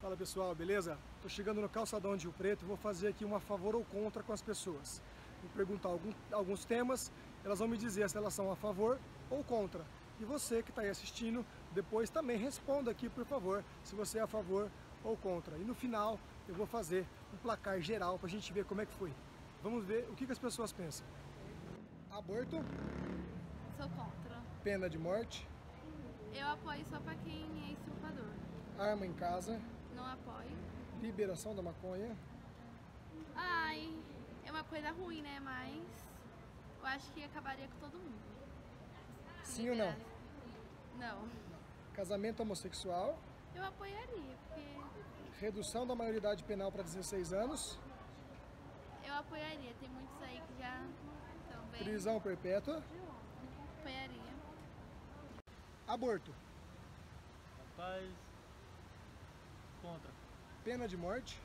Fala pessoal, beleza? Tô chegando no calçadão de Rio Preto e vou fazer aqui uma favor ou contra com as pessoas. Vou perguntar alguns temas, elas vão me dizer se elas são a favor ou contra. E você que está aí assistindo, depois também responda aqui, por favor, se você é a favor ou contra. E no final eu vou fazer um placar geral pra gente ver como é que foi. Vamos ver o que as pessoas pensam. Aborto? Sou contra. Pena de morte? Eu apoio só pra quem é estuprador. Arma em casa? Não apoio. Liberação da maconha? Ai, é uma coisa ruim, né? Mas eu acho que acabaria com todo mundo. Sim ou não? Não. Casamento homossexual? Eu apoiaria, porque Redução da maioridade penal para 16 anos? eu apoiaria. Tem muitos aí que já estão bem. Prisão perpétua? Apoiaria. Aborto? Rapaz, contra, Pena de morte?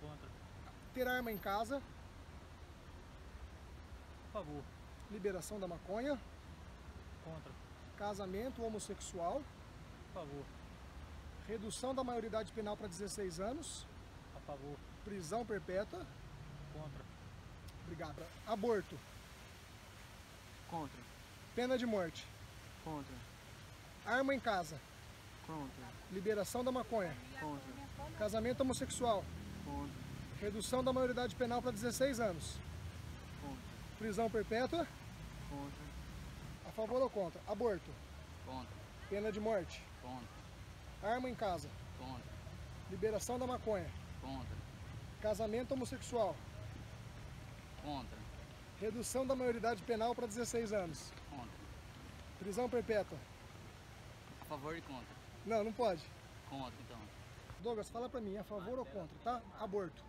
contra, Ter arma em casa? a favor, Liberação da maconha? contra, Casamento homossexual? a favor, Redução da maioridade penal para 16 anos? a favor, Prisão perpétua? contra, Obrigado. Aborto? Contra, Pena de morte? contra, Arma em casa? contra, Liberação da maconha? contra, Casamento homossexual? contra, Redução da maioridade penal para 16 anos? contra, Prisão perpétua? contra, A favor ou contra? Aborto? contra, Pena de morte? contra, Arma em casa? contra, Liberação da maconha? contra, Casamento homossexual? contra, Redução da maioridade penal para 16 anos? contra. Prisão perpétua? A favor e contra. Não, não pode. Contra, então. Douglas, fala pra mim, a favor ou contra, tá? Aborto?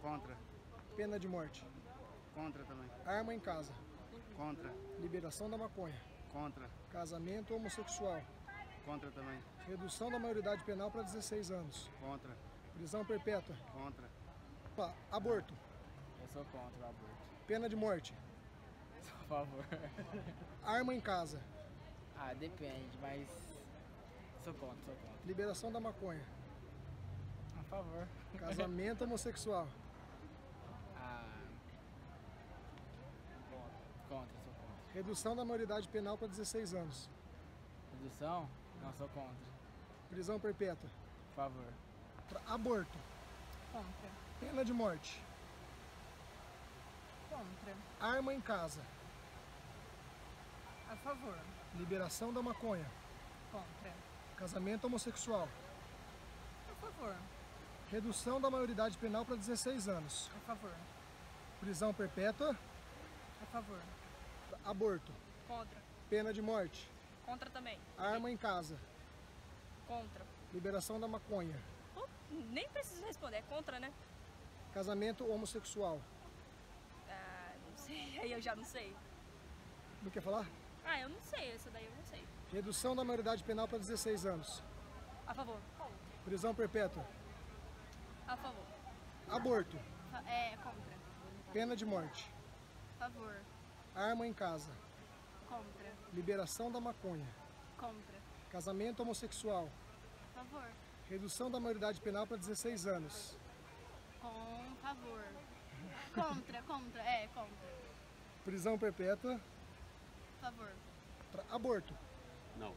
Contra. Pena de morte? Contra também. Arma em casa? Contra. Liberação da maconha? Contra. Casamento homossexual? Contra também. Redução da maioridade penal para 16 anos? Contra. Prisão perpétua? Contra. Opa, aborto? Eu sou contra o aborto. Pena de morte? Sou a favor. Arma em casa? Ah, depende, mas sou contra, sou contra. Liberação da maconha? A favor. Casamento homossexual? Ah. Contra, sou contra. Redução da maioridade penal para 16 anos? Redução? Não, sou contra. Prisão perpétua? A favor. Aborto? Contra. Pena de morte? Contra. Arma em casa? A favor. Liberação da maconha? Contra. Casamento homossexual? A favor. Redução da maioridade penal para 16 anos? A favor. Prisão perpétua? A favor. Aborto? Contra. Pena de morte? Contra também. Arma em casa? Contra. Liberação da maconha? Nem preciso responder, é contra, né? Casamento homossexual? Ah, não sei. Aí eu já não sei. Não quer falar? Ah, eu não sei. Essa daí eu não sei. Redução da maioridade penal para 16 anos? A favor. Prisão perpétua? A favor. Aborto? É, contra. Pena de morte? A favor. Arma em casa? Contra. Liberação da maconha? Contra. Casamento homossexual? A favor. Redução da maioridade penal para 16 anos? Com favor. Contra, contra. É, contra. Prisão perpétua? Favor. Aborto? não,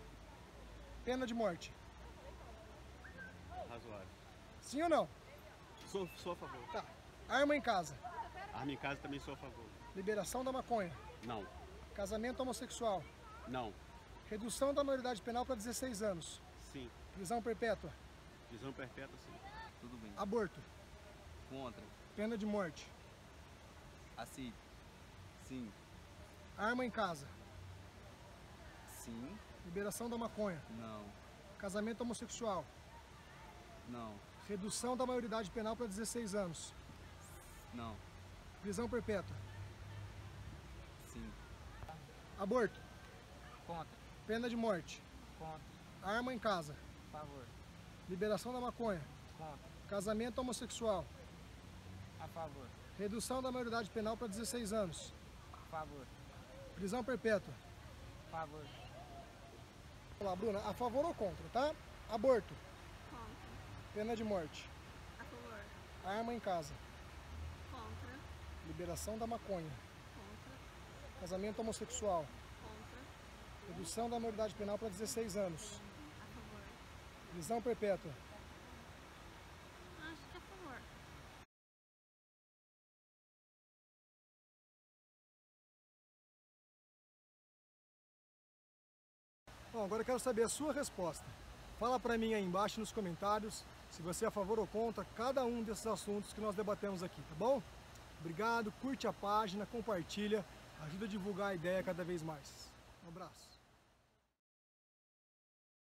Pena de morte? razoável. Sim ou não? Sou a favor. Tá. Arma em casa? Arma em casa também sou a favor. Liberação da maconha? Não, Casamento homossexual? não, Redução da maioridade penal para 16 anos? sim, Prisão perpétua? prisão perpétua sim. Tudo bem. Aborto? Contra. Pena de morte? Assim. Sim. Arma em casa? Sim. Liberação da maconha? Não. Casamento homossexual? Não. Redução da maioridade penal para 16 anos? Não. Prisão perpétua? Sim. Aborto? Contra. Pena de morte? Contra. Arma em casa? Favor. Liberação da maconha? Contra. Casamento homossexual? A favor. Redução da maioridade penal para 16 anos? A favor. Prisão perpétua? Favor. Olá, Bruna, a favor ou contra, tá? Aborto? Contra. Pena de morte. A favor. Arma em casa. Contra. Liberação da maconha. Contra. Casamento homossexual. Contra. Redução da maioridade penal para 16 anos. A favor. Prisão perpétua. Acho que a favor. Bom, agora eu quero saber a sua resposta. Fala para mim aí embaixo nos comentários se você é a favor ou contra cada um desses assuntos que nós debatemos aqui, tá bom? Obrigado, curte a página, compartilha, ajuda a divulgar a ideia cada vez mais. Um abraço.